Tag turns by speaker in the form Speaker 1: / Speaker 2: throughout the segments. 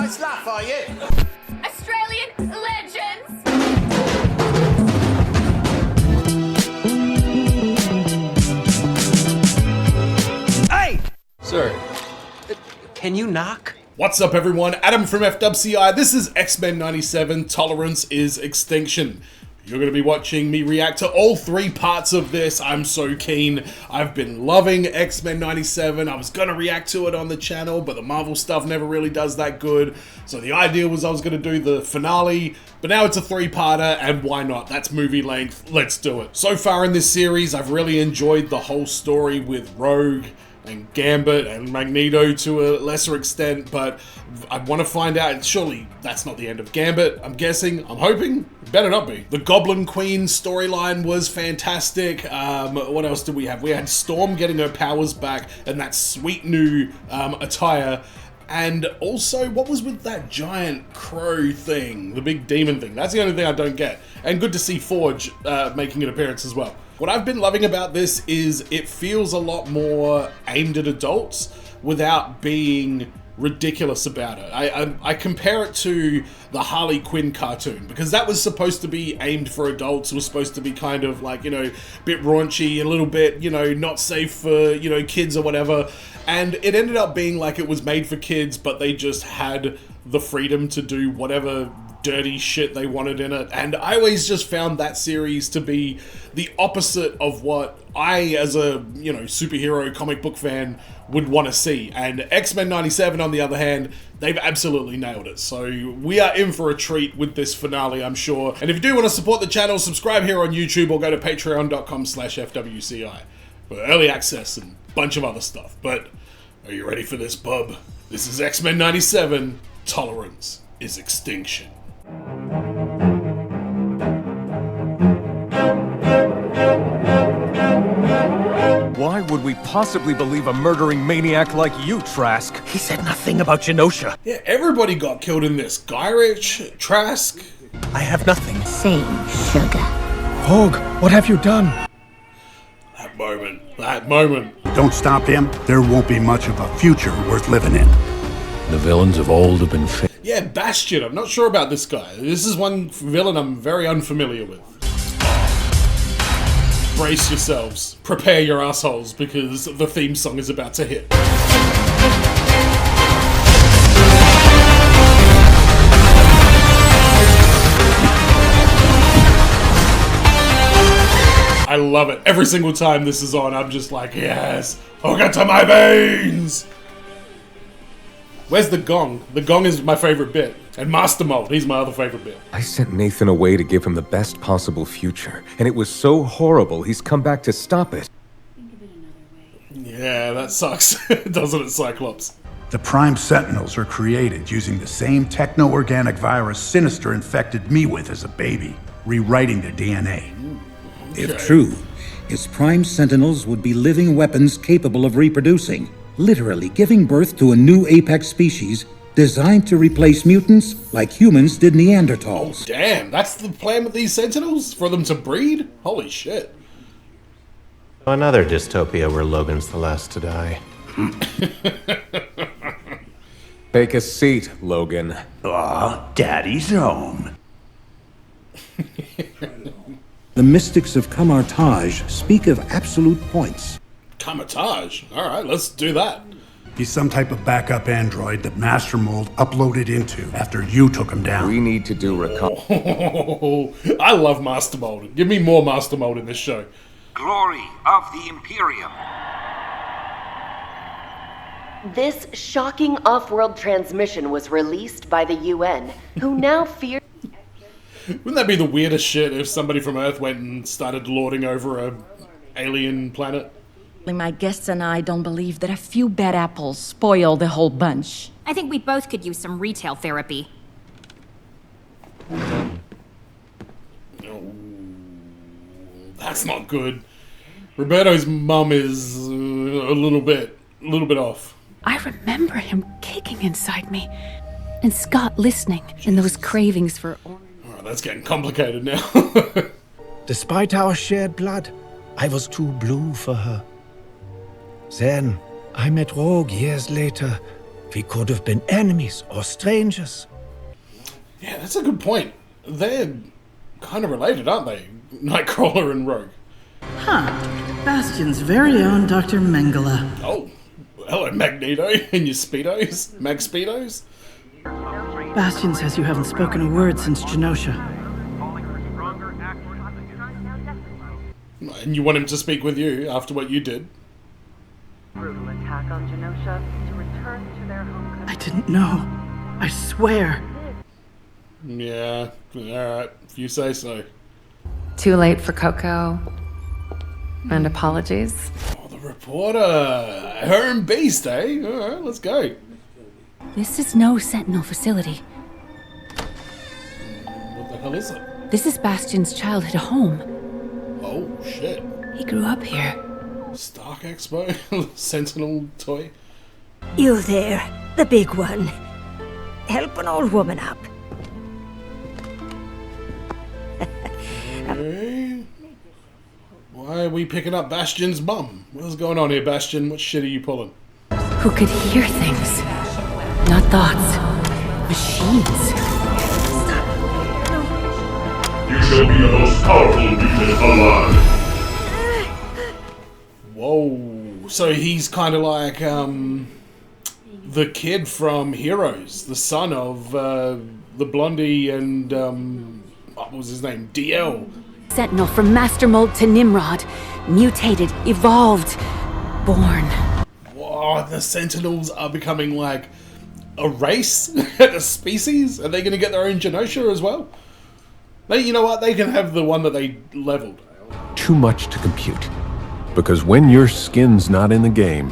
Speaker 1: nice laugh, are you?
Speaker 2: Australian legends!
Speaker 3: Hey!
Speaker 1: Sir, can you knock?
Speaker 4: What's up, everyone? Adam from FWCI. This is X-Men 97, Tolerance is Extinction. You're going to be watching me react to all three parts of this. I'm so keen. I've been loving X-Men 97. I was going to react to it on the channel, but the Marvel stuff never really does that good. So the idea was I was going to do the finale, but now it's a three-parter, and why not? That's movie length. Let's do it. So far in this series, I've really enjoyed the whole story with Rogue and Gambit and Magneto to a lesser extent, but I want to find out. Surely that's not the end of Gambit, I'm guessing, I'm hoping. Better not be. The Goblin Queen storyline was fantastic. What else did we have? We had Storm getting her powers back and that sweet new attire. And also, what was with that giant crow thing? The big demon thing. That's the only thing I don't get. And good to see Forge making an appearance as well. What I've been loving about this is it feels a lot more aimed at adults without being ridiculous about it. I compare it to the Harley Quinn cartoon, because that was supposed to be aimed for adults. It was supposed to be kind of like, you know, a bit raunchy, a little bit, you know, not safe for, you know, kids or whatever. And it ended up being like it was made for kids, but they just had the freedom to do whatever dirty shit they wanted in it. And I always just found that series to be the opposite of what I, as a, you know, superhero comic book fan, would want to see. And X-Men 97, on the other hand, they've absolutely nailed it. So we are in for a treat with this finale, I'm sure. And if you do want to support the channel, subscribe here on YouTube or go to patreon.com/FWCI for early access and a bunch of other stuff. But are you ready for this, bub? This is X-Men 97, Tolerance is Extinction.
Speaker 3: Why would we possibly believe a murdering maniac like you, Trask?
Speaker 5: He said nothing about Genosha.
Speaker 4: Yeah, everybody got killed in this. Gyrich, Trask.
Speaker 5: I have nothing.
Speaker 6: Same sugar.
Speaker 5: Rogue, what have you done?
Speaker 4: That moment.
Speaker 7: Don't stop him, there won't be much of a future worth living in.
Speaker 8: The villains of old have been
Speaker 4: Yeah, Bastion. I'm not sure about this guy. This is one villain I'm very unfamiliar with. Brace yourselves. Prepare your assholes, because the theme song is about to hit. I love it. Every single time this is on, I'm just like, yes, hook it to my veins! Where's the gong? The gong is my favorite bit. And Master Mold, he's my other favorite bit.
Speaker 3: I sent Nathan away to give him the best possible future, and it was so horrible he's come back to stop it.
Speaker 4: Yeah, that sucks, doesn't it, Cyclops?
Speaker 7: The Prime Sentinels are created using the same techno-organic virus Sinister infected me with as a baby, rewriting their DNA.
Speaker 9: If true, its Prime Sentinels would be living weapons capable of reproducing, literally giving birth to a new apex species designed to replace mutants like humans did Neanderthals.
Speaker 4: Damn, that's the plan with these Sentinels? For them to breed? Holy shit.
Speaker 1: Another dystopia where Logan's the last to die.
Speaker 3: Take a seat, Logan.
Speaker 7: Ah, Daddy's own.
Speaker 9: The mystics of Kamartaj speak of absolute points.
Speaker 4: Kamartaj? Alright, let's do that.
Speaker 7: He's some type of backup android that Master Mold uploaded into after you took him down.
Speaker 3: We need to do
Speaker 4: Oh, I love Master Mold. Give me more Master Mold in this show.
Speaker 10: Glory of the Imperium.
Speaker 11: This shocking off-world transmission was released by the UN, who now fear...
Speaker 4: Wouldn't that be the weirdest shit if somebody from Earth went and started lording over a alien planet?
Speaker 6: My guests and I don't believe that a few bad apples spoil the whole bunch.
Speaker 2: I think we both could use some retail therapy.
Speaker 4: Oh, that's not good. Roberto's mum is a little bit off.
Speaker 12: I remember him kicking inside me, and Scott listening, and those cravings for orange.
Speaker 4: Alright, that's getting complicated now.
Speaker 5: Despite our shared blood, I was too blue for her. Then, I met Rogue years later, We could have been enemies or strangers.
Speaker 4: Yeah, that's a good point. They're kind of related, aren't they? Nightcrawler and Rogue.
Speaker 13: Huh. Bastion's very own Dr. Mengele.
Speaker 4: Oh, hello, Magneto and your Speedos. Mag Speedos?
Speaker 13: Bastion says you haven't spoken a word since Genosha.
Speaker 4: And you want him to speak with you after what you did?
Speaker 14: Brutal attack on Genosha to return to their home country.
Speaker 13: I didn't know. I swear.
Speaker 4: Yeah, alright, if you say so.
Speaker 15: Too late for Coco. And apologies.
Speaker 4: Oh, the reporter! Her and Beast, eh? Alright, let's go.
Speaker 12: This is no Sentinel facility.
Speaker 4: What the hell is it?
Speaker 12: This is Bastion's childhood home.
Speaker 4: Oh, shit.
Speaker 12: He grew up here.
Speaker 4: Stark Expo? Sentinel toy?
Speaker 16: You there, the big one. Help an old woman up.
Speaker 4: Okay. Why are we picking up Bastion's mum? What's going on here, Bastion? What shit are you pulling?
Speaker 12: Who could hear things? Not thoughts. Machines.
Speaker 17: You shall be the most powerful mutant alive.
Speaker 4: Whoa. So he's kind of like, the kid from Heroes. The son of, the Blondie and, what was his name? DL.
Speaker 12: Sentinel from Master Mold to Nimrod. Mutated, evolved, born.
Speaker 4: Whoa, the Sentinels are becoming like a race, a species? Are they going to get their own Genosha as well? They, you know what? They can have the one that they leveled.
Speaker 8: Too much to compute. Because when your skin's not in the game,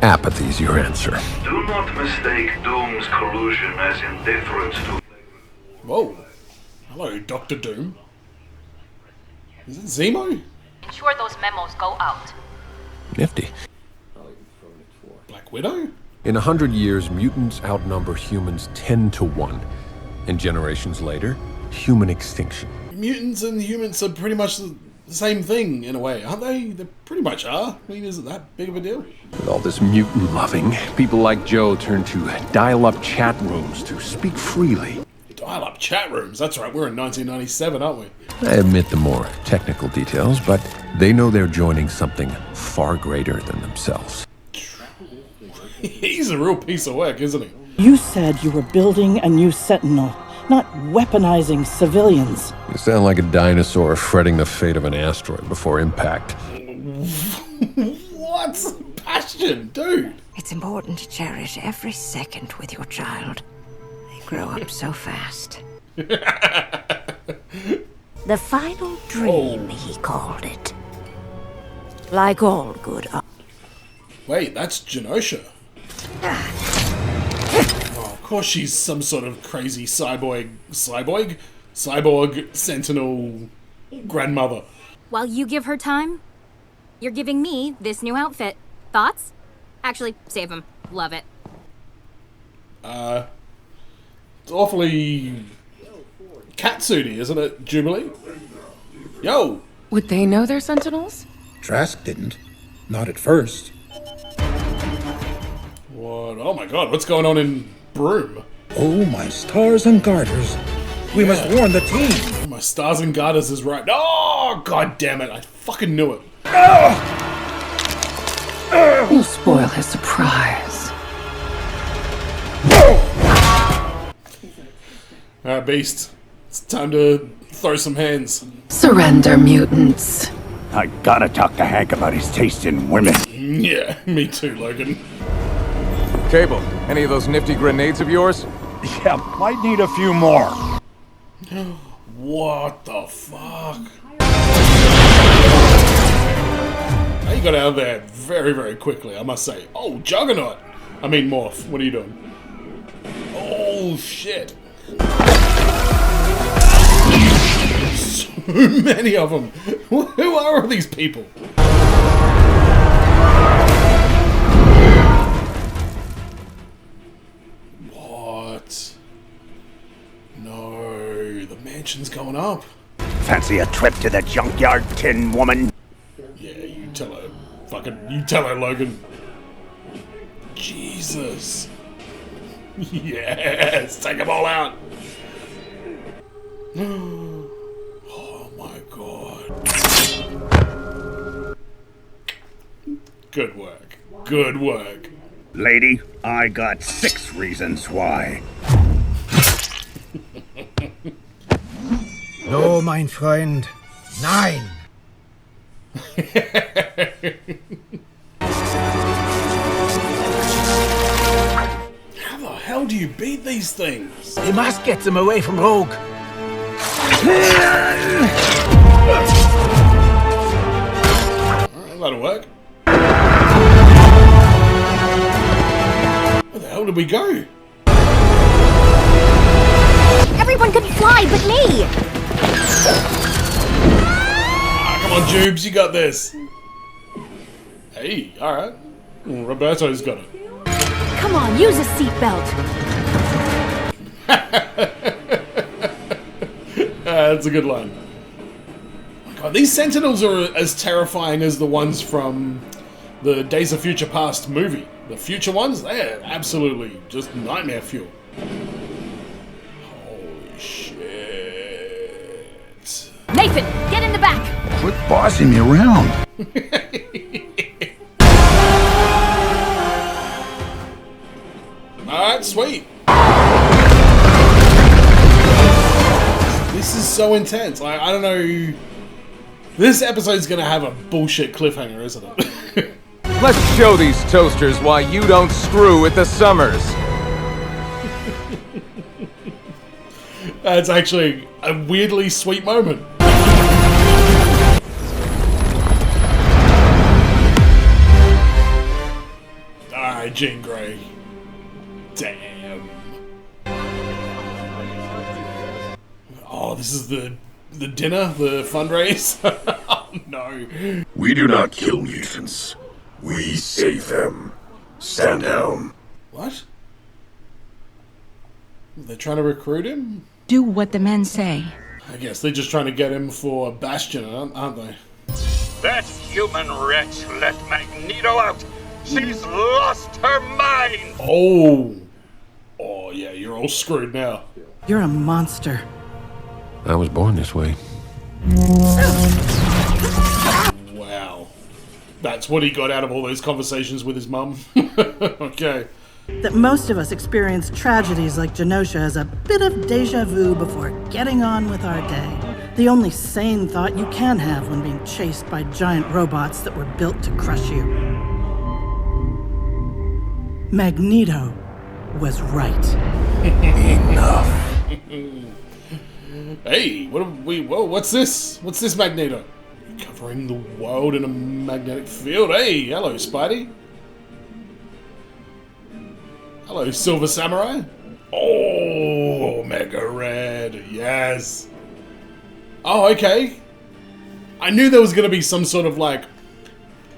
Speaker 8: apathy's your answer.
Speaker 10: Do not mistake Doom's collusion as indifference to...
Speaker 4: Whoa. Hello, Dr. Doom. Is it Zemo?
Speaker 2: Ensure those memos go out.
Speaker 8: Nifty.
Speaker 4: Black Widow?
Speaker 8: In 100 years, mutants outnumber humans 10 to 1. And generations later, human extinction.
Speaker 4: Mutants and humans are pretty much the same thing in a way, aren't they? They pretty much are. I mean, is it that big of a deal?
Speaker 8: With all this mutant loving, people like Joe turn to dial-up chat rooms to speak freely.
Speaker 4: Dial-up chat rooms, that's right, we're in 1997, aren't we?
Speaker 8: I admit the more technical details, but they know they're joining something far greater than themselves.
Speaker 4: He's a real piece of work, isn't he?
Speaker 13: You said you were building a new Sentinel, not weaponizing civilians.
Speaker 8: You sound like a dinosaur fretting the fate of an asteroid before impact.
Speaker 4: What? Bastion, dude!
Speaker 16: It's important to cherish every second with your child. They grow up so fast. The final dream, he called it. Like all good...
Speaker 4: Wait, that's Genosha. Oh, of course she's some sort of crazy cyborg sentinel grandmother.
Speaker 2: While you give her time, you're giving me this new outfit. Thoughts? Actually, save them. Love it.
Speaker 4: It's awfully catsuity, isn't it, Jubilee? Yo!
Speaker 15: Would they know they're Sentinels?
Speaker 9: Trask didn't. Not at first.
Speaker 4: What? Oh my god, what's going on in Broome?
Speaker 9: Oh, my stars and garters. We must warn the team.
Speaker 4: My stars and garters is right. Oh, god damn it. I fucking knew it.
Speaker 15: You'll spoil his surprise.
Speaker 4: Alright, Beast. It's time to throw some hands.
Speaker 15: Surrender, mutants.
Speaker 18: I gotta talk to Hank about his taste in women.
Speaker 4: Yeah, me too, Logan.
Speaker 3: Cable, any of those nifty grenades of yours?
Speaker 18: Yeah, might need a few more.
Speaker 4: What the fuck? You got out of there very, very quickly, I must say. Oh, Juggernaut! I mean, Morph, what are you doing? Oh, shit. So many of them. Who are all these people? What? No, the mansion's going up.
Speaker 18: Fancy a trip to the junkyard, Tin Woman?
Speaker 4: Yeah, you tell her. Fucking, you tell her, Logan. Jesus. Yes, take them all out. Oh my god. Good work. Good work.
Speaker 18: Lady, I got 6 reasons why.
Speaker 5: No, mein Freund. Nein.
Speaker 4: How the hell do you beat these things?
Speaker 5: We must get them away from Rogue.
Speaker 4: Alright, that'll work. Where the hell did we go?
Speaker 2: Everyone could fly but me!
Speaker 4: Come on, Jubes, you got this. Hey, alright. Roberto's got it.
Speaker 12: Come on, use a seatbelt.
Speaker 4: That's a good line. Oh God, these Sentinels are as terrifying as the ones from the Days of Future Past movie. The future ones, they're absolutely just nightmare fuel. Holy shit.
Speaker 2: Nathan, get in the back!
Speaker 7: Quit bossing me around.
Speaker 4: Alright, sweet. This is so intense. I don't know. This episode's gonna have a bullshit cliffhanger, isn't it?
Speaker 3: Let's show these toasters why you don't screw with the Summers.
Speaker 4: That's actually a weirdly sweet moment. Alright, Jean Grey. Damn. Oh, this is the dinner, the fundraise. Oh no.
Speaker 17: We do not kill mutants. We save them. Stand down.
Speaker 4: What? They're trying to recruit him?
Speaker 6: Do what the men say.
Speaker 4: I guess they're just trying to get him for Bastion, aren't they?
Speaker 19: That human wretch let Magneto out. She's lost her mind.
Speaker 4: Oh. Oh yeah, you're all screwed now.
Speaker 13: You're a monster.
Speaker 8: I was born this way.
Speaker 4: Wow. That's what he got out of all those conversations with his mum. Okay.
Speaker 13: That most of us experience tragedies like Genosha as a bit of deja vu before getting on with our day. The only sane thought you can have when being chased by giant robots that were built to crush you. Magneto was right.
Speaker 4: Enough. Hey, what have we? Whoa, what's this? What's this, Magneto? Covering the world in a magnetic field. Hey, hello, Spidey. Hello, Silver Samurai. Oh, Omega Red. Yes. Oh, okay. I knew there was going to be some sort of like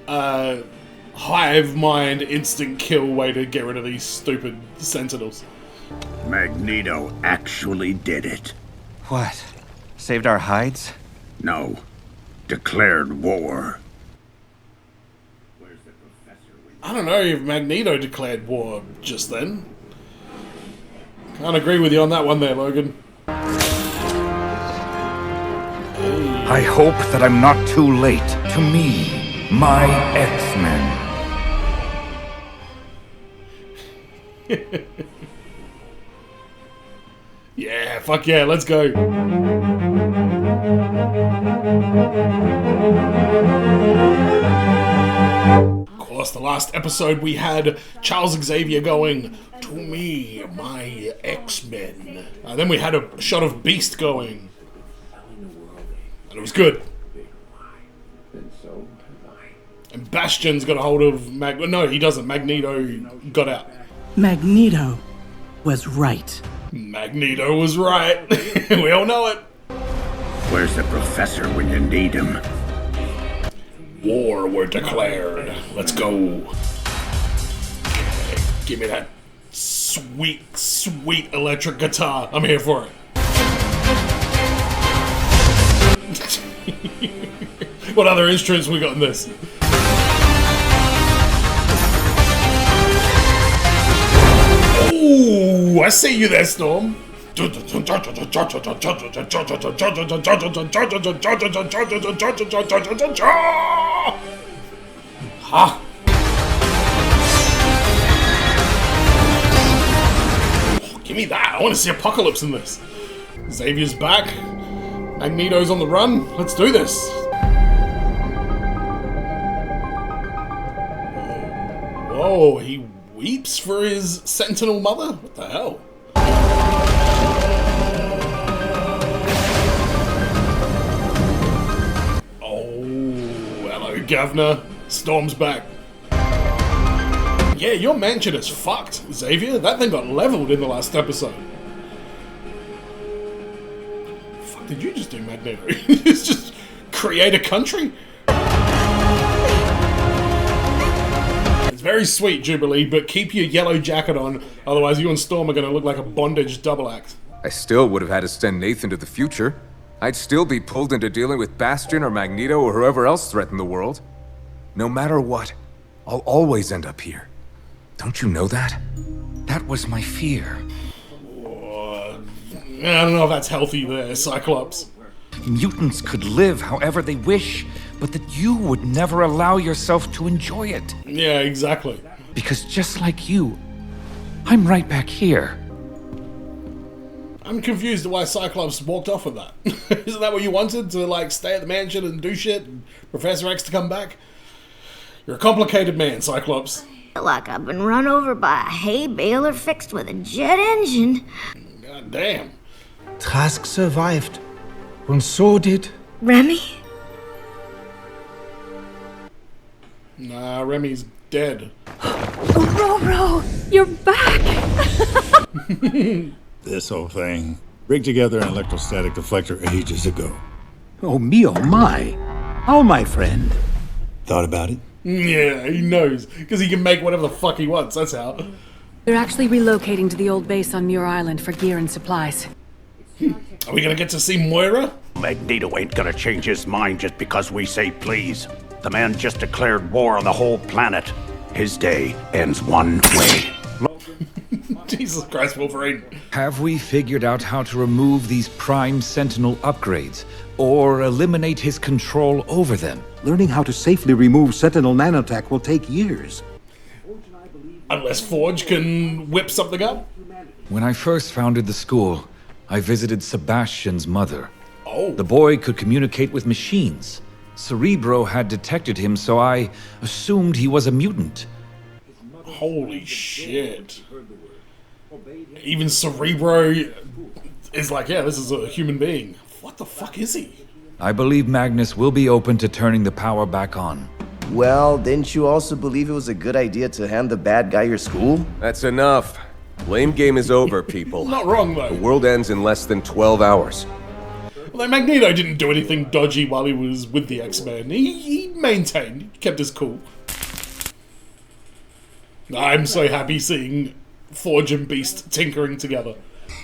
Speaker 4: hive mind instant kill way to get rid of these stupid Sentinels.
Speaker 18: Magneto actually did it.
Speaker 20: What? Saved our hides?
Speaker 18: No. Declared war.
Speaker 4: I don't know if Magneto declared war just then. Can't agree with you on that one there, Logan.
Speaker 18: I hope that I'm not too late. To me, my X-Men.
Speaker 4: Yeah, fuck yeah, let's go. Of course, the last episode we had Charles Xavier going, to me, my X-Men. Then we had a shot of Beast going. And it was good. And Bastion's got a hold of no, he doesn't. Magneto got out.
Speaker 13: Magneto was right.
Speaker 4: Magneto was right. We all know it.
Speaker 18: Where's the professor when you need him?
Speaker 4: War were declared. Let's go. Okay, give me that sweet, sweet electric guitar. I'm here for it. What other instruments we got in this? Ooh! Ooh, I see you there, Storm. Ha! Oh, give me that. I want to see Apocalypse in this. Xavier's back. Magneto's on the run. Let's do this. Whoa, he weeps for his Sentinel mother? What the hell? Oh, hello, Governor. Storm's back. Yeah, your mansion is fucked, Xavier. That thing got leveled in the last episode. Fuck did you just do, Magneto? Just create a country? It's very sweet, Jubilee, but keep your yellow jacket on, otherwise you and Storm are gonna look like a bondage double act.
Speaker 3: I still would have had to send Nathan to the future. I'd still be pulled into dealing with Bastion or Magneto or whoever else threatened the world. No matter what, I'll always end up here. Don't you know that?
Speaker 18: That was my fear.
Speaker 4: I don't know if that's healthy there, Cyclops.
Speaker 18: Mutants could live however they wish, but that you would never allow yourself to enjoy it.
Speaker 4: Yeah, exactly.
Speaker 18: Because just like you, I'm right back here.
Speaker 4: I'm confused at why Cyclops walked off with that. Isn't that what you wanted? To, like, stay at the mansion and do shit? And Professor X to come back? You're a complicated man, Cyclops.
Speaker 21: Like I've been run over by a hay baler fixed with a jet engine.
Speaker 4: God damn.
Speaker 5: Trask survived. And so did...
Speaker 21: Remy?
Speaker 4: Nah, Remy's dead.
Speaker 12: Roro, you're back!
Speaker 22: This whole thing. Rigged together an electrostatic deflector ages ago.
Speaker 9: Oh me, oh my. How, my friend?
Speaker 22: Thought about it?
Speaker 4: Yeah, he knows. Because he can make whatever the fuck he wants, that's how.
Speaker 12: They're actually relocating to the old base on Muir Island for gear and supplies.
Speaker 4: Are we gonna get to see Moira?
Speaker 23: Magneto ain't gonna change his mind just because we say please. The man just declared war on the whole planet. His day ends one way.
Speaker 4: Jesus Christ, Wolverine.
Speaker 18: Have we figured out how to remove these Prime Sentinel upgrades, or eliminate his control over them?
Speaker 9: Learning how to safely remove Sentinel nanotech will take years.
Speaker 4: Unless Forge can whip something up?
Speaker 18: When I first founded the school, I visited Sebastian's mother.
Speaker 4: Oh.
Speaker 18: The boy could communicate with machines. Cerebro had detected him, so I assumed he was a mutant.
Speaker 4: Holy shit. Even Cerebro is like, yeah, this is a human being. What the fuck is he?
Speaker 18: I believe Magnus will be open to turning the power back on.
Speaker 24: Well, didn't you also believe it was a good idea to hand the bad guy your school?
Speaker 3: That's enough. Blame game is over, people.
Speaker 4: Not wrong, though.
Speaker 3: The world ends in less than 12 hours.
Speaker 4: Well, Magneto didn't do anything dodgy while he was with the X-Men. He maintained, he kept his cool. I'm so happy seeing Forge and Beast tinkering together.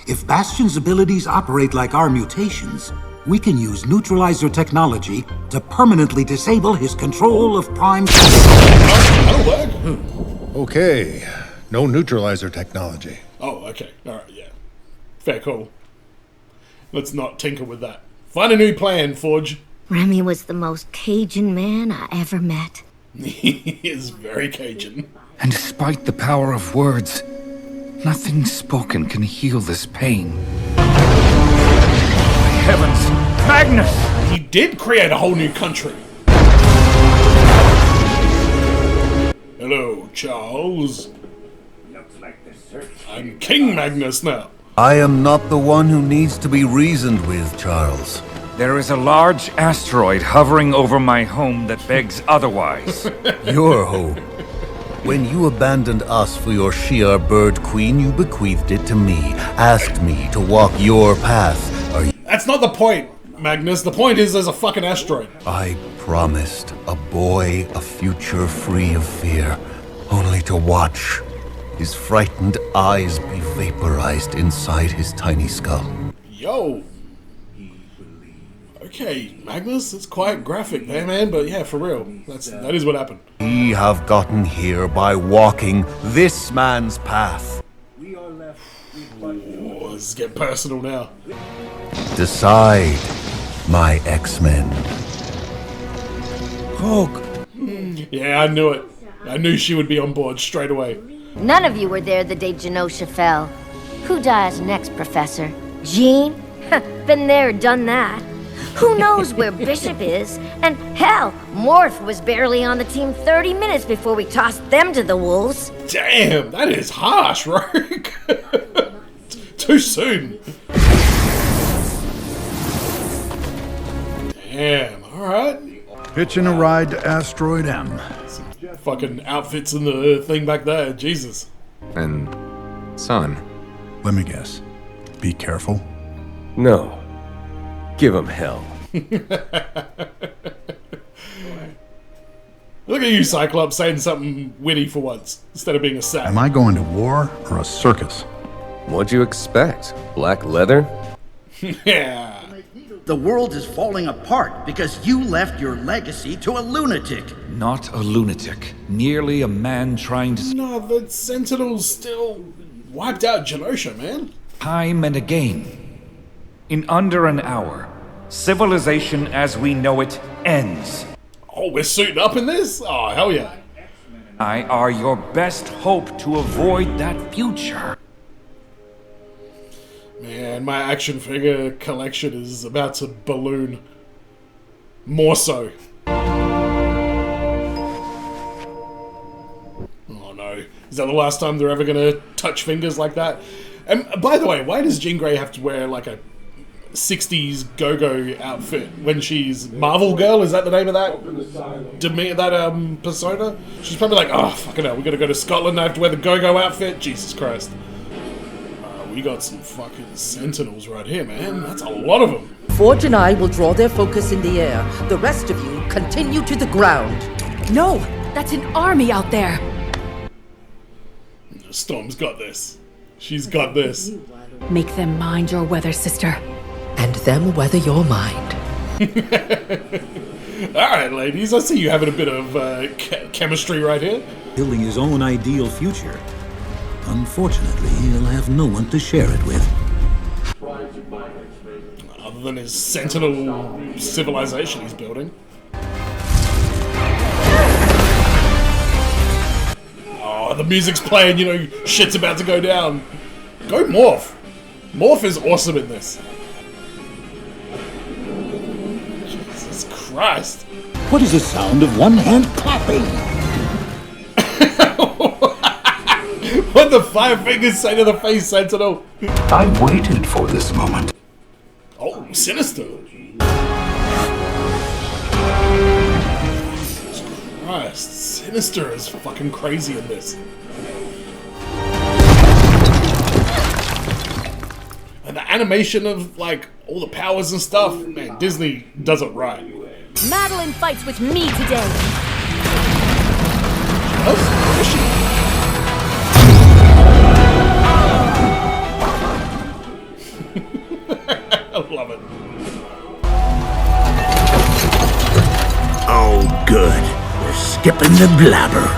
Speaker 9: If Bastion's abilities operate like our mutations, we can use neutralizer technology to permanently disable his control of Prime...
Speaker 4: That'll work.
Speaker 22: Okay. No neutralizer technology.
Speaker 4: Oh, okay. Alright, yeah. Fair call. Let's not tinker with that. Find a new plan, Forge.
Speaker 21: Remy was the most Cajun man I ever met.
Speaker 4: He is very Cajun.
Speaker 18: And despite the power of words, nothing spoken can heal this pain. Heavens! Magnus!
Speaker 4: He did create a whole new country. Hello, Charles. I'm King Magnus now.
Speaker 25: I am not the one who needs to be reasoned with, Charles.
Speaker 18: There is a large asteroid hovering over my home that begs otherwise.
Speaker 25: Your home. When you abandoned us for your Shi'ar bird queen, you bequeathed it to me, asked me to walk your path.
Speaker 4: That's not the point, Magnus. The point is there's a fucking asteroid.
Speaker 25: I promised a boy a future free of fear, only to watch his frightened eyes be vaporized inside his tiny skull.
Speaker 4: Yo. Okay, Magnus, it's quite graphic there, man, but yeah, for real. That is what happened.
Speaker 25: We have gotten here by walking this man's path.
Speaker 4: This is getting personal now.
Speaker 25: Decide, my X-Men.
Speaker 4: Hulk. Yeah, I knew it. I knew she would be on board straight away.
Speaker 21: None of you were there the day Genosha fell. Who dies next, Professor? Jean? Been there, done that. Who knows where Bishop is? And hell, Morph was barely on the team 30 minutes before we tossed them to the wolves.
Speaker 4: Damn, that is harsh, Rogue. Too soon. Damn, alright.
Speaker 7: Hitching a ride to Asteroid M.
Speaker 4: Some fucking outfits in the thing back there, Jesus.
Speaker 3: And son.
Speaker 7: Let me guess. Be careful.
Speaker 8: No. Give him hell.
Speaker 4: Look at you, Cyclops, saying something witty for once, instead of being a sap.
Speaker 7: Am I going to war or a circus?
Speaker 8: What'd you expect? Black leather?
Speaker 4: Yeah.
Speaker 1: The world is falling apart because you left your legacy to a lunatic.
Speaker 18: Not a lunatic. Merely a man trying to...
Speaker 4: No, the Sentinels still wiped out Genosha, man.
Speaker 18: Time and again. In under an hour, civilization as we know it ends.
Speaker 4: Oh, we're suiting up in this? Oh, hell yeah.
Speaker 18: I are your best hope to avoid that future.
Speaker 4: Man, my action figure collection is about to balloon. More so. Oh no. Is that the last time they're ever gonna touch fingers like that? And by the way, why does Jean Grey have to wear like a 60s go-go outfit when she's Marvel Girl? Is that the name of that persona? She's probably like, oh, fucking hell, we gotta go to Scotland, I have to wear the go-go outfit? Jesus Christ. We got some fucking Sentinels right here, man. That's a lot of them.
Speaker 10: Forge and I will draw their focus in the air. The rest of you continue to the ground.
Speaker 12: No, that's an army out there.
Speaker 4: Storm's got this. She's got this.
Speaker 12: Make them mind your weather, sister.
Speaker 10: And them weather your mind.
Speaker 4: Alright, ladies. I see you having a bit of chemistry right here.
Speaker 9: Building his own ideal future. Unfortunately, he'll have no one to share it with.
Speaker 4: Other than his sentinel civilization he's building. Oh, the music's playing, you know, shit's about to go down. Go Morph. Morph is awesome in this. Jesus Christ.
Speaker 9: What is the sound of one hand clapping?
Speaker 4: What the five fingers say to the face sentinel?
Speaker 17: I waited for this moment.
Speaker 4: Oh, sinister. Jesus Christ. Sinister is fucking crazy in this. And the animation of, like, all the powers and stuff, man, Disney does it right.
Speaker 2: Madeline fights with me today.
Speaker 4: Where is she? I love it.
Speaker 1: Oh, good. We're skipping the blabber.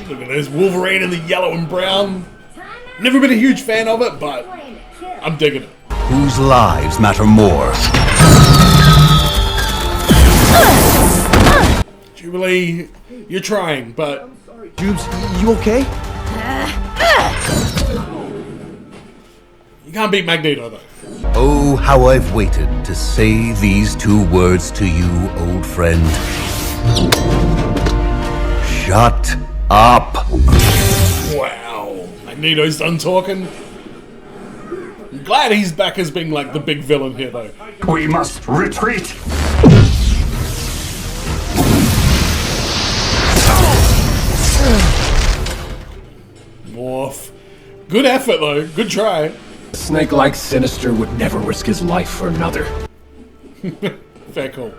Speaker 4: Look at this, Wolverine in the yellow and brown. Never been a huge fan of it, but I'm digging it.
Speaker 25: Whose lives matter more?
Speaker 4: Jubilee, you're trying, but...
Speaker 5: Jubes, you okay?
Speaker 4: You can't beat Magneto, though.
Speaker 25: Oh, how I've waited to say these two words to you, old friend. Shut up.
Speaker 4: Wow. Magneto's done talking. I'm glad he's back as being, like, the big villain here, though.
Speaker 17: We must retreat.
Speaker 4: Morph. Good effort, though. Good try.
Speaker 8: A snake like Sinister would never risk his life for another.
Speaker 4: Fair call.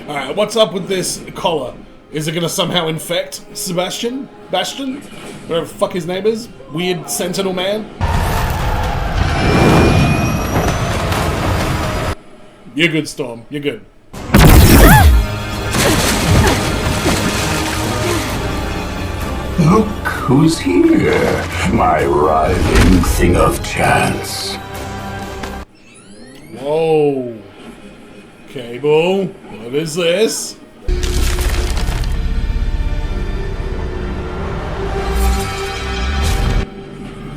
Speaker 4: Alright, what's up with this collar? Is it gonna somehow infect Sebastian? Bastion? Whatever the fuck his name is? Weird Sentinel Man? You're good, Storm. You're good.
Speaker 17: who's here, my writhing thing of chance.
Speaker 4: Whoa. Cable, what is this?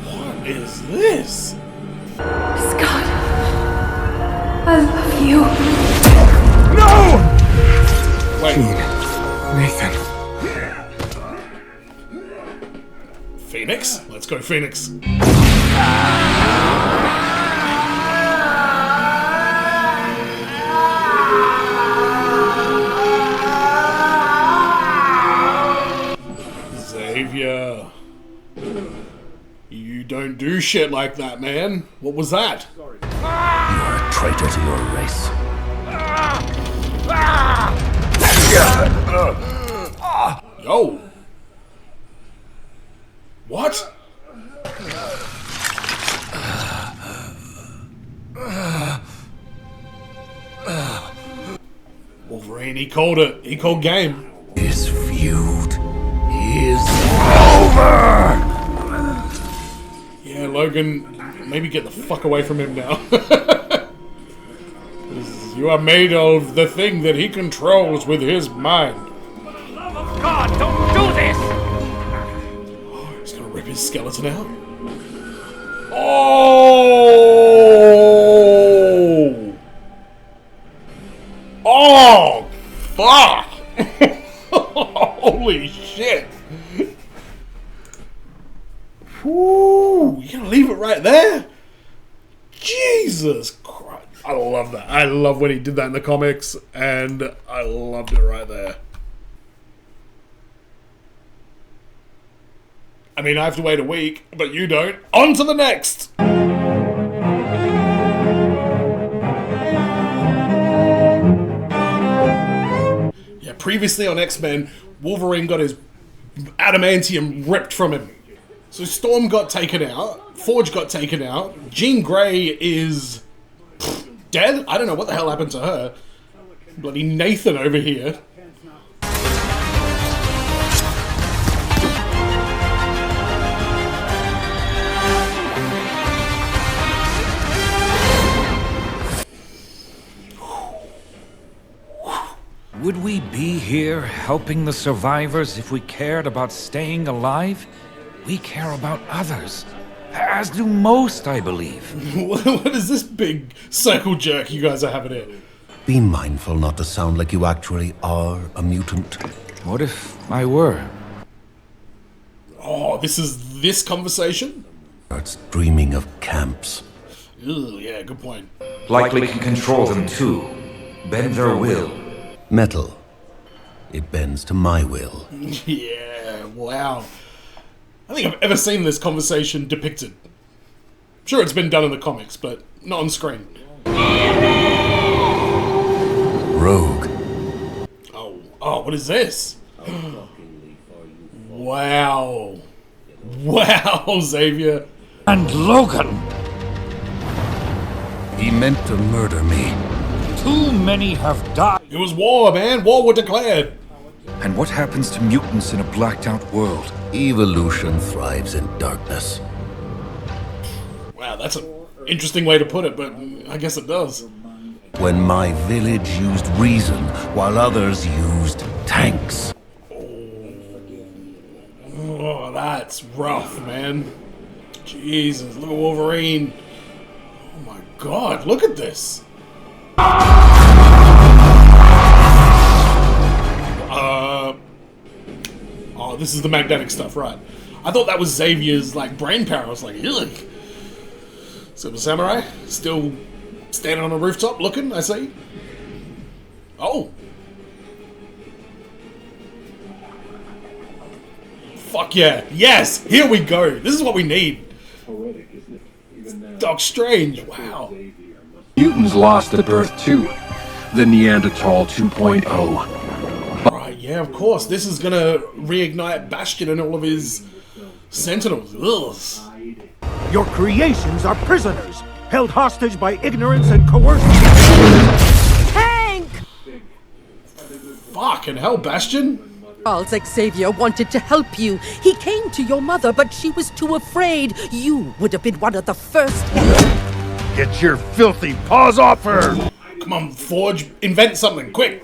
Speaker 4: What is this?
Speaker 12: Scott, I love you.
Speaker 3: No!
Speaker 4: Wait.
Speaker 3: Nathan.
Speaker 4: Phoenix? Let's go, Phoenix. Xavier. You don't do shit like that, man. What was that?
Speaker 25: You're a traitor to your race.
Speaker 4: Yo. What? Wolverine, he called it. He called game.
Speaker 25: His feud is over!
Speaker 4: Yeah, Logan, maybe get the fuck away from him now. You are made of the thing that he controls with his mind.
Speaker 19: God, don't do this!
Speaker 4: He's gonna rip his skeleton out. Oh! Oh! Fuck! Holy shit! Woo! You gonna leave it right there? Jesus Christ! I love that. I love when he did that in the comics, and I loved it right there. I mean, I have to wait a week, but you don't. On to the next! Yeah, previously on X-Men, Wolverine got his adamantium ripped from him. So Storm got taken out, Forge got taken out, Jean Grey is dead? I don't know what the hell happened to her. Bloody Nathan over here.
Speaker 18: Would we be here helping the survivors if we cared about staying alive? We care about others. As do most, I believe.
Speaker 4: What is this big circle jerk you guys are having here?
Speaker 25: Be mindful not to sound like you actually are a mutant.
Speaker 18: What if I were?
Speaker 4: Oh, this conversation?
Speaker 25: Starts dreaming of camps.
Speaker 4: Ugh, yeah, good point.
Speaker 18: Likely can control them too. Bend their will.
Speaker 25: Metal. It bends to my will.
Speaker 4: Yeah, wow. I think I've ever seen this conversation depicted. Sure, it's been done in the comics, but not on screen.
Speaker 25: Rogue.
Speaker 4: Oh, what is this? Wow. Wow, Xavier.
Speaker 18: And Logan!
Speaker 25: He meant to murder me.
Speaker 18: Too many have died.
Speaker 4: It was war, man. War was declared.
Speaker 18: And what happens to mutants in a blacked out world?
Speaker 25: Evolution thrives in darkness.
Speaker 4: Wow, that's an interesting way to put it, but I guess it does.
Speaker 25: When my village used reason while others used tanks.
Speaker 4: Oh, that's rough, man. Jesus, look at Wolverine. Oh my god, look at this. Oh, this is the magnetic stuff, right? I thought that was Xavier's, like, brain power. I was like, ugh. Silver Samurai, still standing on a rooftop looking, I see. Oh. Fuck yeah. Yes, here we go. This is what we need. Doc Strange, wow.
Speaker 8: Mutants lost at birth too. The Neanderthal 2.0.
Speaker 4: Right, yeah, of course. This is gonna reignite Bastion and all of his Sentinels. Ugh.
Speaker 6: Your creations are prisoners, held hostage by ignorance and coercion.
Speaker 10: Tank!
Speaker 4: Fucking hell, Bastion.
Speaker 10: Charles Xavier wanted to help you. He came to your mother, but she was too afraid. You would have been one of the first.
Speaker 6: Get your filthy paws off her!
Speaker 4: Come on, Forge, invent something, quick!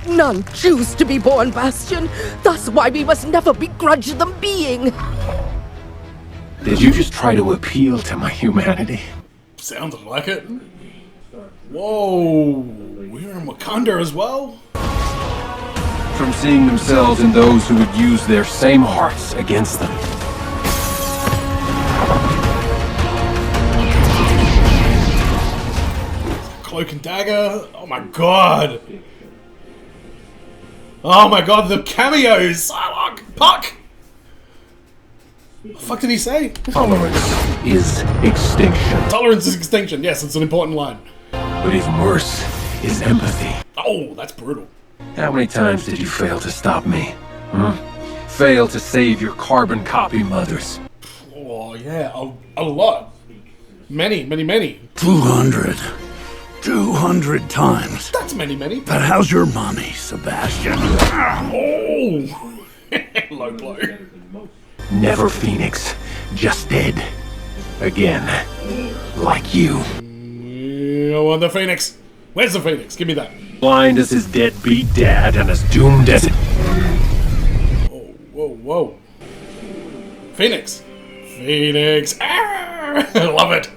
Speaker 10: None choose to be born, Bastion. That's why we must never begrudge them being.
Speaker 8: Did you just try to appeal to my humanity?
Speaker 4: Sounded like it. Whoa, we're in Wakanda as well?
Speaker 8: From seeing themselves in those who would use their same hearts against them.
Speaker 4: Cloak and dagger, oh my god! Oh my god, the cameos! Psylocke! Puck! What the fuck did he say?
Speaker 8: Tolerance is extinction.
Speaker 4: Tolerance is extinction, yes, it's an important line.
Speaker 8: But even worse is empathy.
Speaker 4: Oh, that's brutal.
Speaker 8: How many times did you fail to stop me? Fail to save your carbon copy mothers?
Speaker 4: Oh yeah, a lot. Many, many, many.
Speaker 7: 200. 200 times.
Speaker 4: That's many.
Speaker 7: But how's your mommy, Sebastian?
Speaker 4: Oh! Low blow.
Speaker 8: Never Phoenix. Just dead. Again. Like you.
Speaker 4: I want the Phoenix. Where's the Phoenix? Give me that.
Speaker 8: Blind as his deadbeat dad and as doomed as it.
Speaker 4: Whoa. Phoenix. Phoenix. Ah! I love it.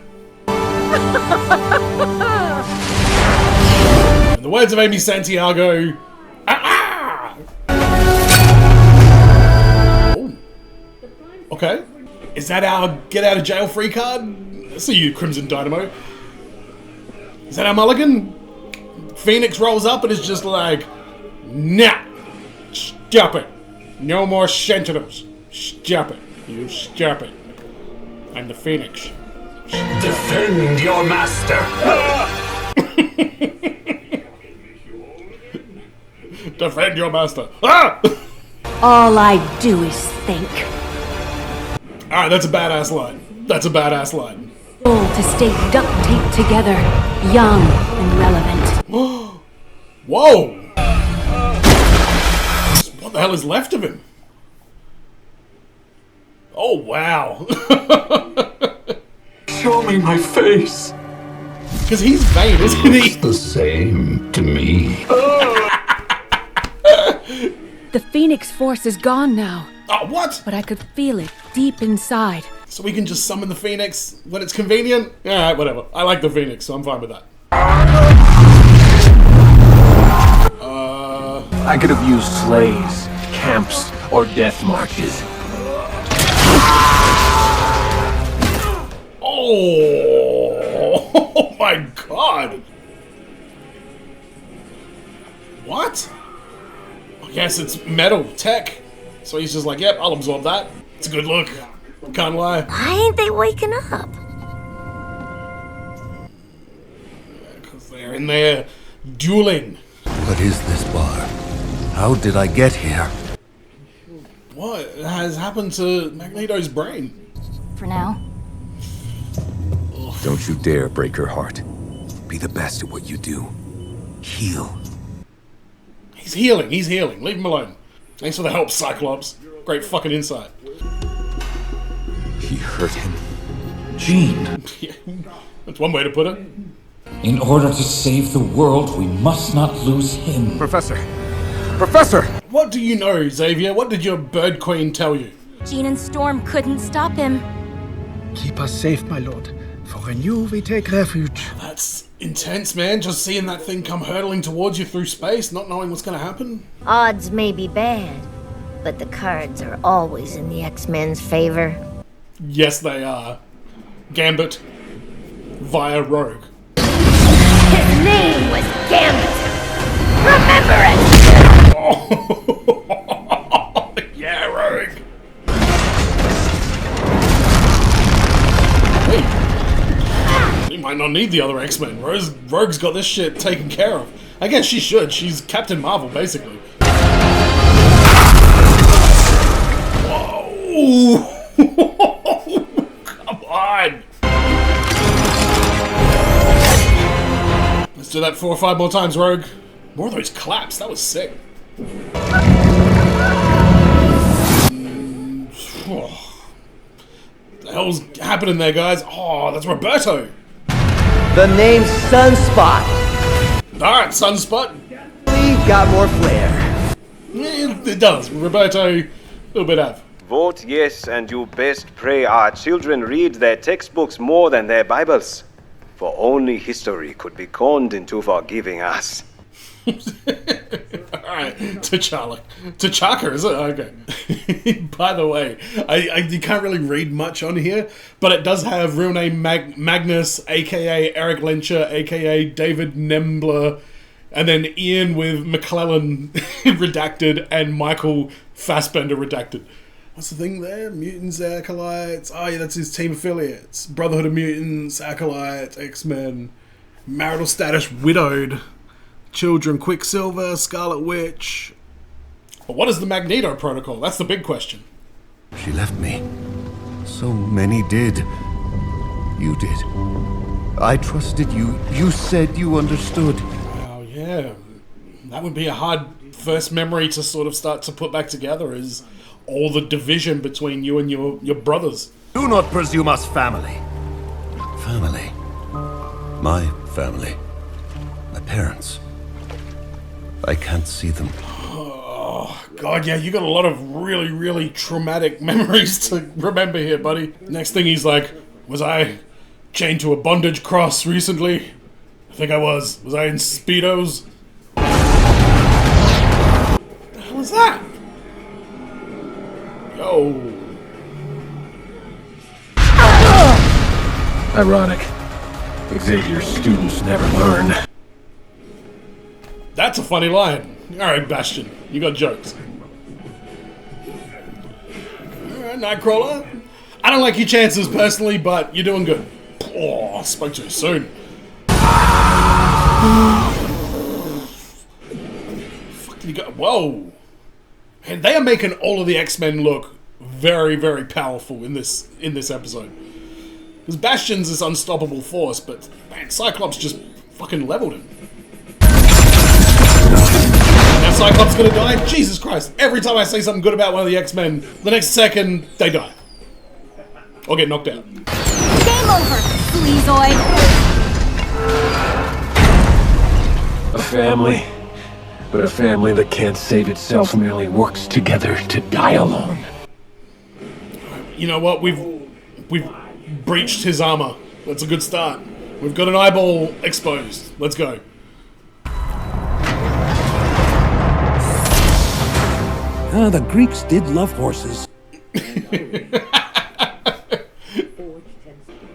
Speaker 4: In the words of Amy Santiago, oh. Okay. Is that our get out of jail free card? I see you, Crimson Dynamo. Is that our mulligan? Phoenix rolls up and is just like, nah, stop it. No more Sentinels. Stop it. You stop it. I'm the Phoenix.
Speaker 17: Defend your master.
Speaker 4: Defend your master. Ah!
Speaker 12: All I do is think.
Speaker 4: Alright, that's a badass line. That's a badass line.
Speaker 12: Goal to stay duct taped together, young and relevant.
Speaker 4: Whoa! What the hell is left of him? Oh, wow.
Speaker 17: Show me my face.
Speaker 4: Because he's vain, isn't he?
Speaker 17: It's the same to me.
Speaker 12: The Phoenix Force is gone now.
Speaker 4: Oh, what?
Speaker 12: But I could feel it deep inside.
Speaker 4: So we can just summon the Phoenix when it's convenient? Alright, whatever. I like the Phoenix, so I'm fine with that.
Speaker 8: I could have used sleighs, camps, or death marches.
Speaker 4: Oh my god! What? I guess it's metal tech. So he's just like, yep, I'll absorb that. It's a good look. Can't lie.
Speaker 21: Why ain't they waking up?
Speaker 4: Because they're in there dueling.
Speaker 25: What is this bar? How did I get here?
Speaker 4: What has happened to Magneto's brain?
Speaker 2: For now.
Speaker 3: Don't you dare break her heart. Be the best at what you do. Heal.
Speaker 4: He's healing. Leave him alone. Thanks for the help, Cyclops. Great fucking insight.
Speaker 3: He hurt him.
Speaker 4: Jean. Yeah, that's one way to put it.
Speaker 18: In order to save the world, we must not lose him.
Speaker 3: Professor! Professor!
Speaker 4: What do you know, Xavier? What did your bird queen tell you?
Speaker 2: Jean and Storm couldn't stop him.
Speaker 5: Keep us safe, my lord. For in you we take refuge.
Speaker 4: That's intense, man. Just seeing that thing come hurtling towards you through space, not knowing what's gonna happen.
Speaker 21: Odds may be bad, but the cards are always in the X-Men's favor.
Speaker 4: Yes, they are. Gambit via Rogue.
Speaker 21: His name was Gambit. Remember it!
Speaker 4: Oh. Yeah, Rogue. Hey. He might not need the other X-Men. Rogue's got this shit taken care of. I guess she should. She's Captain Marvel, basically. Whoa! Come on! Let's do that 4 or 5 more times, Rogue. More of those claps. That was sick. Oh. The hell's happening there, guys? Oh, that's Roberto.
Speaker 11: The name's Sunspot.
Speaker 4: Alright, Sunspot.
Speaker 11: We've got more flair.
Speaker 4: Yeah, it does. Roberto, a little bit of.
Speaker 14: Vote yes, and you best pray our children read their textbooks more than their Bibles. For only history could be conned into forgiving us.
Speaker 4: Alright, T'Chaka, is it? Okay. By the way, you can't really read much on here, but it does have real name Magnus, aka Eric Lencher, aka David Nembler, and then Ian with McClellan redacted and Michael Fassbender redacted. What's the thing there? Mutants, Acolytes. Oh yeah, that's his team affiliates. Brotherhood of Mutants, Acolytes, X-Men. Marital status, widowed. Children, Quicksilver, Scarlet Witch. But what is the Magneto Protocol? That's the big question.
Speaker 25: She left me. So many did. You did. I trusted you. You said you understood.
Speaker 4: Oh yeah. That would be a hard first memory to sort of start to put back together, is all the division between you and your brothers.
Speaker 25: Do not presume us family. Family? My family. My parents. I can't see them.
Speaker 4: Oh, God, yeah, you got a lot of really, really traumatic memories to remember here, buddy. Next thing he's like, was I chained to a bondage cross recently? I think I was. Was I in Speedos? What the hell is that? Yo.
Speaker 5: Ironic. Xavier's students never learn.
Speaker 4: That's a funny line. Alright, Bastion, you got jokes. Alright, Nightcrawler. I don't like your chances personally, but you're doing good. Oh, I spoke too soon. Fuck did you go? Whoa. And they are making all of the X-Men look very, very powerful in this episode. Because Bastion's this unstoppable force, but man, Cyclops just fucking leveled him. Now Cyclops gonna die? Jesus Christ. Every time I say something good about one of the X-Men, the next second, they die. Or get knocked out.
Speaker 2: Game over, Sleazoid!
Speaker 5: A family. But a family that can't save itself merely works together to die alone.
Speaker 4: You know what? We've breached his armor. That's a good start. We've got an eyeball exposed. Let's go.
Speaker 9: The Greeks did love horses.
Speaker 4: What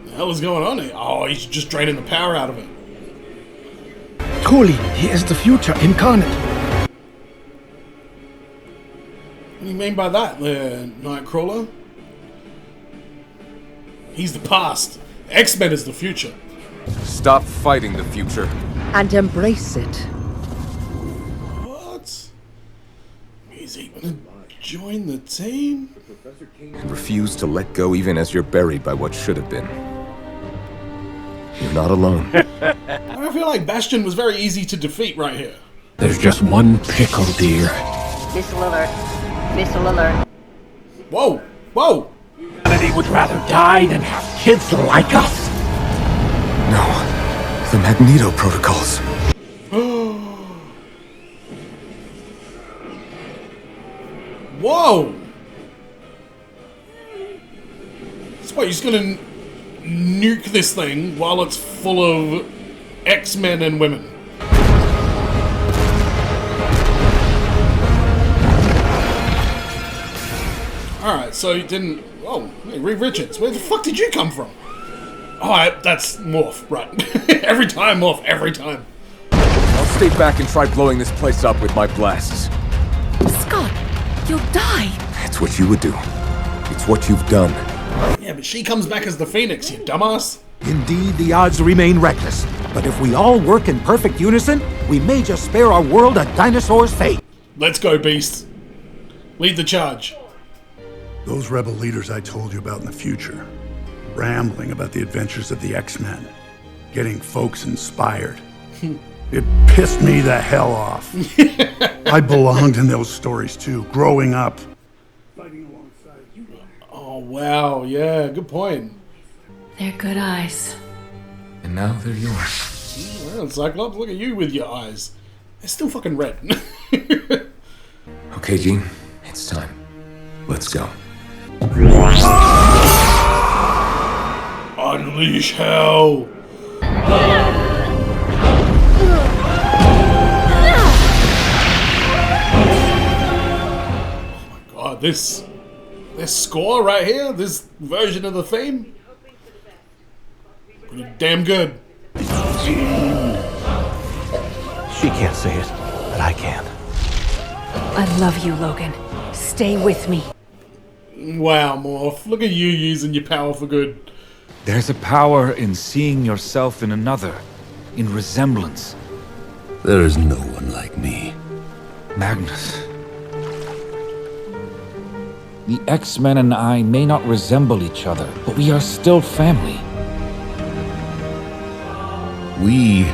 Speaker 4: the hell is going on here? Oh, he's just draining the power out of it.
Speaker 5: Truly, he is the future incarnate.
Speaker 4: What do you mean by that, Nightcrawler? He's the past. X-Men is the future.
Speaker 3: Stop fighting the future.
Speaker 10: And embrace it.
Speaker 4: What? Is he gonna join the team?
Speaker 3: And refuse to let go even as you're buried by what should have been. You're not alone.
Speaker 4: I feel like Bastion was very easy to defeat right here.
Speaker 5: There's just one pickle, dear.
Speaker 21: Missile alert. Missile alert.
Speaker 4: Whoa! Whoa!
Speaker 5: Humanity would rather die than have kids like us.
Speaker 3: No. The Magneto protocols.
Speaker 4: Whoa! So what, you're just gonna nuke this thing while it's full of X-Men and women? Alright, so you didn't... Oh, hey, Reed Richards, where the fuck did you come from? Oh, that's Morph, right. Every time, Morph, every time.
Speaker 3: I'll stay back and try blowing this place up with my blasts.
Speaker 10: Scott, you'll die.
Speaker 3: It's what you would do. It's what you've done.
Speaker 4: Yeah, but she comes back as the Phoenix, you dumbass.
Speaker 6: Indeed, the odds remain reckless. But if we all work in perfect unison, we may just spare our world a dinosaur's fate.
Speaker 4: Let's go, Beast. Lead the charge.
Speaker 7: Those rebel leaders I told you about in the future, rambling about the adventures of the X-Men, getting folks inspired. It pissed me the hell off. I belonged in those stories too, growing up.
Speaker 4: Oh, wow. Yeah, good point.
Speaker 12: They're good eyes.
Speaker 3: And now they're yours.
Speaker 4: Well, Cyclops, look at you with your eyes. They're still fucking red.
Speaker 3: Okay, Jean, it's time. Let's go.
Speaker 4: Unleash hell. Oh, this score right here, this version of the theme, pretty damn good.
Speaker 5: She can't say it, but I can.
Speaker 12: I love you, Logan. Stay with me.
Speaker 4: Wow, Morph, look at you using your power for good.
Speaker 18: There's a power in seeing yourself in another, in resemblance.
Speaker 25: There is no one like me.
Speaker 18: Magnus. The X-Men and I may not resemble each other, but we are still family.
Speaker 4: I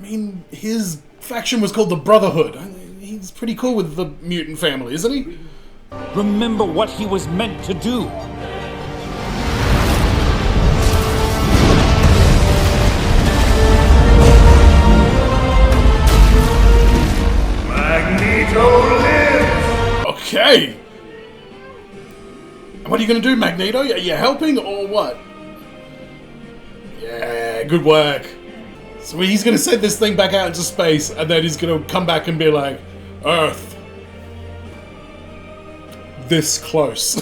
Speaker 4: mean, his faction was called the Brotherhood. He's pretty cool with the mutant family, isn't he?
Speaker 18: Remember what he was meant to do.
Speaker 17: Magneto lives!
Speaker 4: Okay! What are you gonna do, Magneto? Are you helping or what? Yeah, good work. So he's gonna send this thing back out into space, and then he's gonna come back and be like, Earth, this close.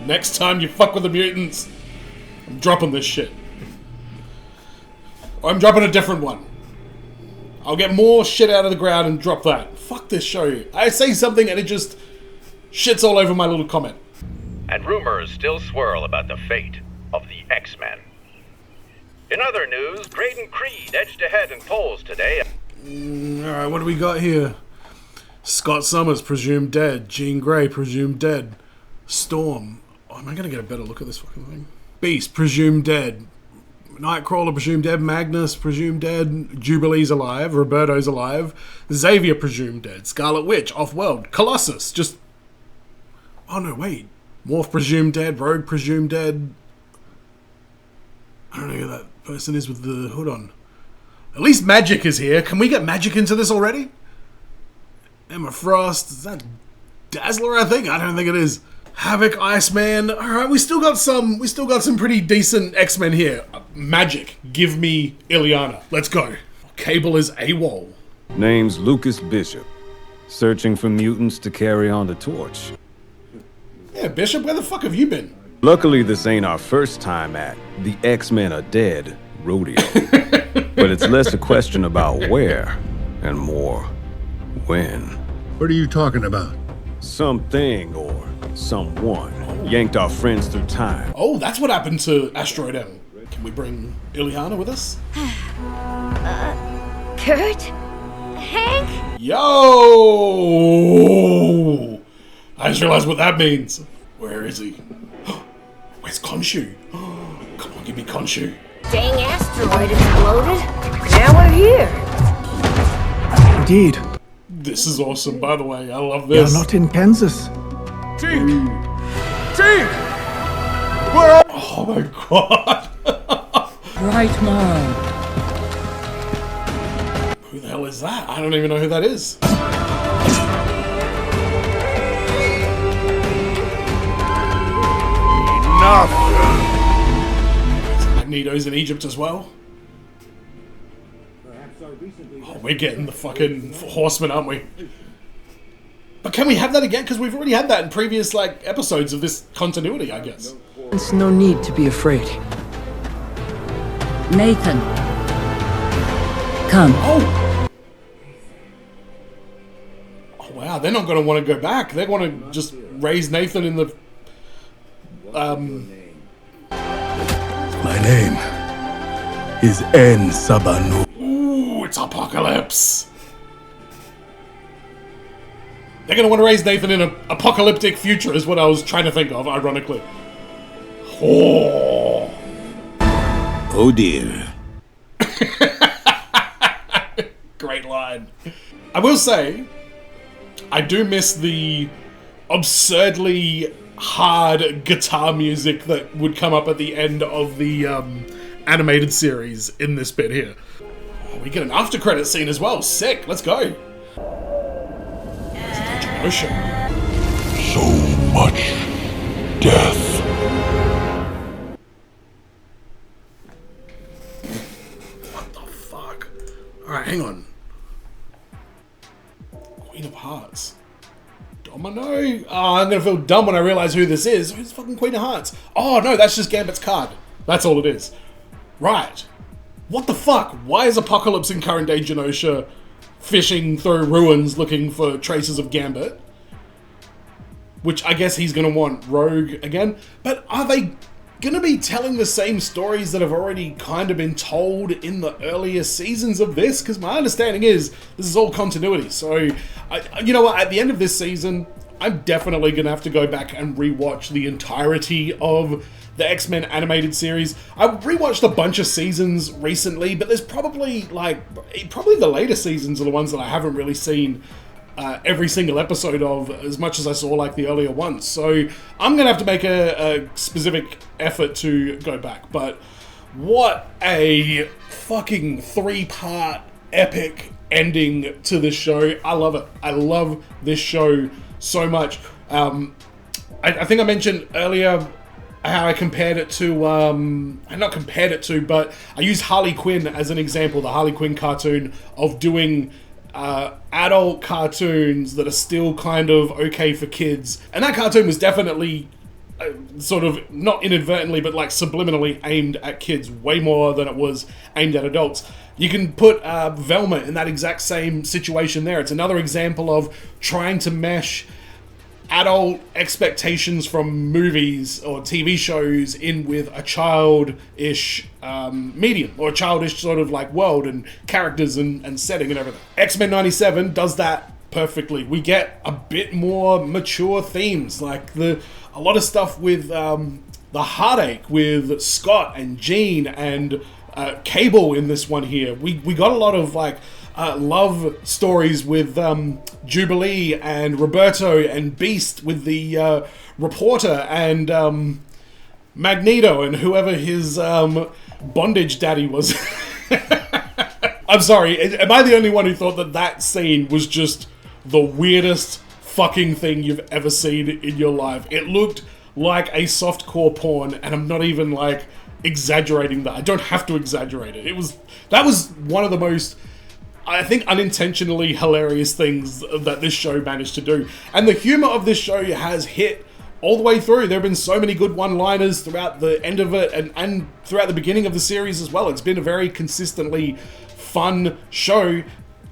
Speaker 4: Next time you fuck with the mutants, I'm dropping this shit. Or I'm dropping a different one. I'll get more shit out of the ground and drop that. Fuck this show. I say something and it just shits all over my little comment.
Speaker 13: And rumors still swirl about the fate of the X-Men. In other news, Graydon Creed edged ahead in polls today.
Speaker 4: Alright, what do we got here? Scott Summers, presumed dead. Jean Grey, presumed dead. Storm. Oh, am I gonna get a better look at this fucking thing? Beast, presumed dead. Nightcrawler, presumed dead. Magnus, presumed dead. Jubilee's alive. Roberto's alive. Xavier, presumed dead. Scarlet Witch, off-world. Colossus, just... Oh no, wait. Morph, presumed dead. Rogue, presumed dead. I don't know who that person is with the hood on. At least Magic is here. Can we get Magic into this already? Emma Frost. Is that Dazzler, I think? I don't think it is. Havoc, Iceman. Alright, we still got some pretty decent X-Men here. Magic. Give me Ileana. Let's go. Cable is AWOL.
Speaker 15: Name's Lucas Bishop. Searching for mutants to carry on the torch.
Speaker 4: Yeah, Bishop, where the fuck have you been?
Speaker 15: Luckily, this ain't our first time at the X-Men are dead rodeo. But it's less a question about where and more when.
Speaker 22: What are you talking about?
Speaker 15: Something or someone yanked our friends through time.
Speaker 4: Oh, that's what happened to Asteroid M. Can we bring Ileana with us?
Speaker 21: Kurt? Hank?
Speaker 4: Yo! I just realized what that means. Where is he? Where's Khonshu? Come on, give me Khonshu.
Speaker 21: Dang asteroid exploded. Now we're here.
Speaker 6: Indeed.
Speaker 4: This is awesome, by the way. I love this.
Speaker 6: You're not in Kansas.
Speaker 4: Jean! Jean! Where are... Oh my god.
Speaker 10: Right, Mom.
Speaker 4: Who the hell is that? I don't even know who that is.
Speaker 17: Enough!
Speaker 4: Magneto's in Egypt as well. Oh, we're getting the fucking horsemen, aren't we? But can we have that again? Because we've already had that in previous, like, episodes of this continuity, I guess.
Speaker 10: There's no need to be afraid. Nathan. Come.
Speaker 4: Oh! Oh, wow. They're not going to want to go back. They want to just raise Nathan in the...
Speaker 22: My name is En Sabanu.
Speaker 4: Ooh, it's Apocalypse. They're going to want to raise Nathan in an apocalyptic future is what I was trying to think of, ironically. Oh,
Speaker 22: Oh dear.
Speaker 4: great line. I will say, I do miss the absurdly hard guitar music that would come up at the end of the animated series in this bit here. Oh, we get an after credit scene as well. Sick. Let's go.
Speaker 17: So much death.
Speaker 4: What the fuck? Alright, hang on. Queen of Hearts. Domino? Oh, I'm gonna feel dumb when I realize who this is. Who's fucking Queen of Hearts? Oh no, that's just Gambit's card. That's all it is. Right. What the fuck? Why is Apocalypse in current day Genosha fishing through ruins looking for traces of Gambit? Which I guess he's gonna want Rogue again. But are they gonna be telling the same stories that have already kind of been told in the earlier seasons of this? Because my understanding is this is all continuity. So, you know what? At the end of this season, I'm definitely gonna have to go back and rewatch the entirety of the X-Men animated series. I rewatched a bunch of seasons recently, but there's probably the later seasons are the ones that I haven't really seen every single episode of as much as I saw like the earlier ones. So I'm gonna have to make a specific effort to go back. But what a fucking 3-part epic ending to this show. I love it. I love this show so much. I think I mentioned earlier how I compared it to, not compared it to, but I used Harley Quinn as an example, the Harley Quinn cartoon, of doing adult cartoons that are still kind of okay for kids. And that cartoon was definitely sort of, not inadvertently, but like subliminally aimed at kids way more than it was aimed at adults. You can put Velma in that exact same situation there. It's another example of trying to mesh adult expectations from movies or TV shows in with a childish medium, or a childish sort of like world and characters and setting and everything. X-Men 97 does that perfectly. We get a bit more mature themes, like a lot of stuff with the heartache with Scott and Jean and Cable in this one here. We got a lot of like love stories with Jubilee and Roberto and Beast with the reporter and Magneto and whoever his bondage daddy was. I'm sorry, am I the only one who thought that scene was just the weirdest fucking thing you've ever seen in your life? It looked like a softcore porn, and I'm not even like exaggerating that. I don't have to exaggerate it. That was one of the most, I think, unintentionally hilarious things that this show managed to do. And the humor of this show has hit all the way through. There have been so many good one-liners throughout the end of it and throughout the beginning of the series as well. It's been a very consistently fun show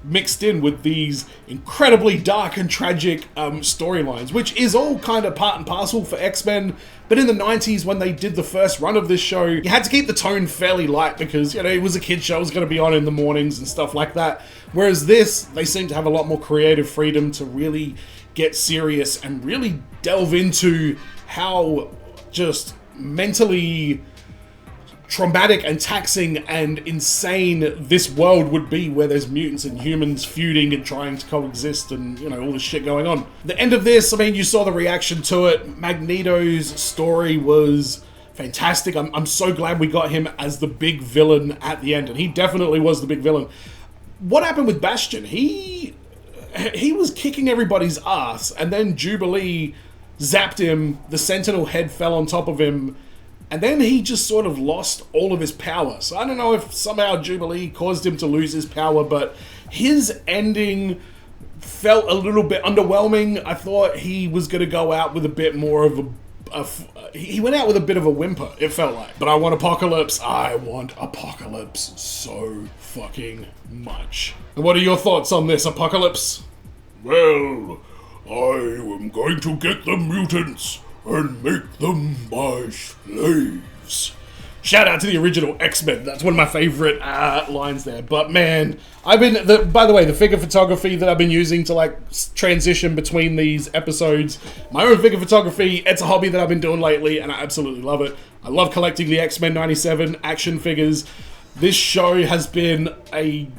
Speaker 4: mixed in with these incredibly dark and tragic storylines, which is all kind of part and parcel for X-Men. But in the 90s, when they did the first run of this show, you had to keep the tone fairly light because, you know, it was a kid's show, it was going to be on in the mornings and stuff like that. Whereas this, they seem to have a lot more creative freedom to really get serious and really delve into how just mentally traumatic and taxing and insane this world would be, where there's mutants and humans feuding and trying to coexist and, you know, all this shit going on. The end of this, I mean, you saw the reaction to it. Magneto's story was fantastic. I'm so glad we got him as the big villain at the end, and he definitely was the big villain. What happened with Bastion? He was kicking everybody's ass, and then Jubilee zapped him, the Sentinel head fell on top of him, and then he just sort of lost all of his power. So I don't know if somehow Jubilee caused him to lose his power, but his ending felt a little bit underwhelming. I thought he was going to go out with a bit more of he went out with a bit of a whimper, it felt like. But I want Apocalypse. I want Apocalypse so fucking much. And what are your thoughts on this, Apocalypse?
Speaker 17: Well, I am going to get the mutants and make them my slaves.
Speaker 4: Shout out to the original X-Men. That's one of my favorite lines there. But man, by the way, the figure photography that I've been using to like transition between these episodes, my own figure photography, it's a hobby that I've been doing lately, and I absolutely love it. I love collecting the X-Men 97 action figures. This show has been a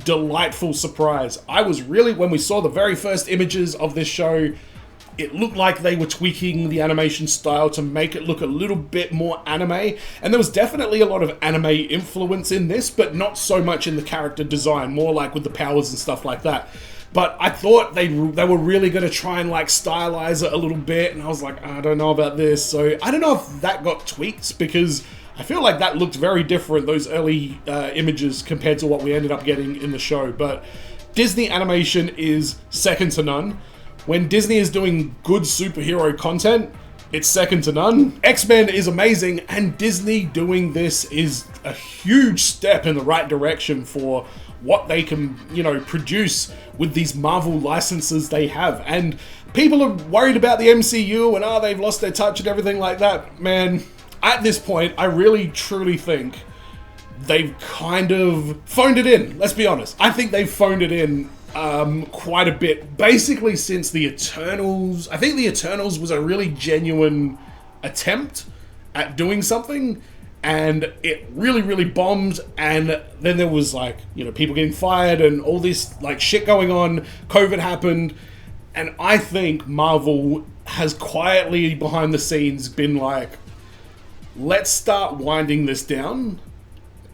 Speaker 4: delightful surprise. I was really, when we saw the very first images of this show, It looked like they were tweaking the animation style to make it look a little bit more anime, and there was definitely a lot of anime influence in this, but not so much in the character design, more like with the powers and stuff like that. But I thought they were really going to try and like stylize it a little bit, and I was like, I don't know about this. So I don't know if that got tweaked, because I feel like that looked very different, those early images, compared to what we ended up getting in the show. But Disney animation is second to none. When Disney is doing good superhero content, it's second to none. X-Men is amazing, and Disney doing this is a huge step in the right direction for what they can, you know, produce with these Marvel licenses they have. And people are worried about the MCU and they've lost their touch and everything like that. Man, at this point, I really truly think they've kind of phoned it in. Let's be honest. I think they've phoned it in quite a bit. Basically since the Eternals. I think the Eternals was a really genuine attempt at doing something, and it really, really bombed. And then there was like, you know, people getting fired and all this like shit going on. COVID happened. And I think Marvel has quietly behind the scenes been like, let's start winding this down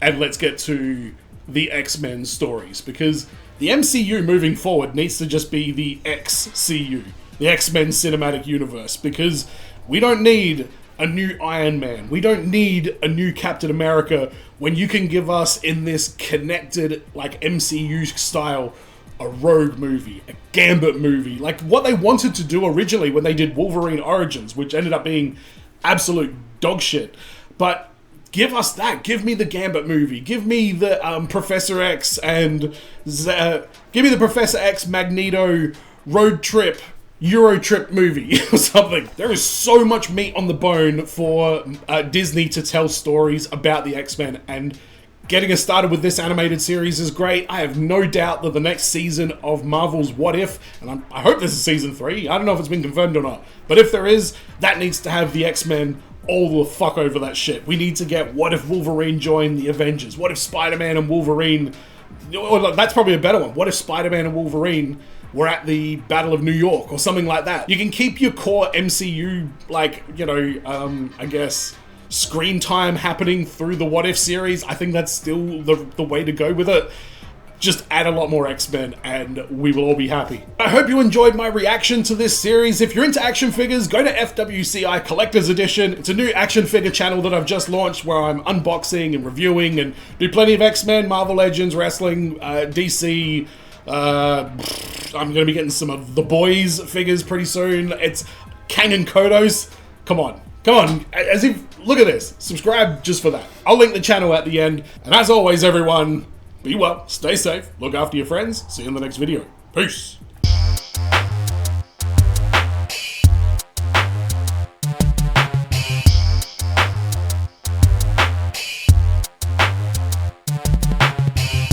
Speaker 4: and let's get to the X-Men stories, because the MCU moving forward needs to just be the XCU, the X-Men Cinematic Universe, because we don't need a new Iron Man. We don't need a new Captain America when you can give us, in this connected, like, MCU style, a Rogue movie, a Gambit movie, like what they wanted to do originally when they did Wolverine Origins, which ended up being absolute dog shit. But give us that. Give me the Gambit movie. Give me the Professor X and give me the Professor X Magneto road trip, Euro trip movie or something. There is so much meat on the bone for Disney to tell stories about the X-Men, and getting us started with this animated series is great. I have no doubt that the next season of Marvel's What If, and I hope this is season 3, I don't know if it's been confirmed or not, but if there is, that needs to have the X-Men all the fuck over that shit. We need to get, what if Wolverine joined the Avengers? What if Spider-Man and Wolverine, or that's probably a better one, what if Spider-Man and Wolverine were at the Battle of New York or something like that? You can keep your core MCU, like, you know, I guess, screen time happening through the What If series. I think that's still the way to go with it. Just add a lot more X-Men and we will all be happy. I hope you enjoyed my reaction to this series. If you're into action figures, go to FWCI Collector's Edition. It's a new action figure channel that I've just launched where I'm unboxing and reviewing and do plenty of X-Men, Marvel Legends, wrestling, DC. I'm going to be getting some of the boys figures pretty soon. It's Kang and Kodos. Come on. As if, look at this. Subscribe just for that. I'll link the channel at the end. And as always, everyone, be well, stay safe, look after your friends. See you in the next video. Peace.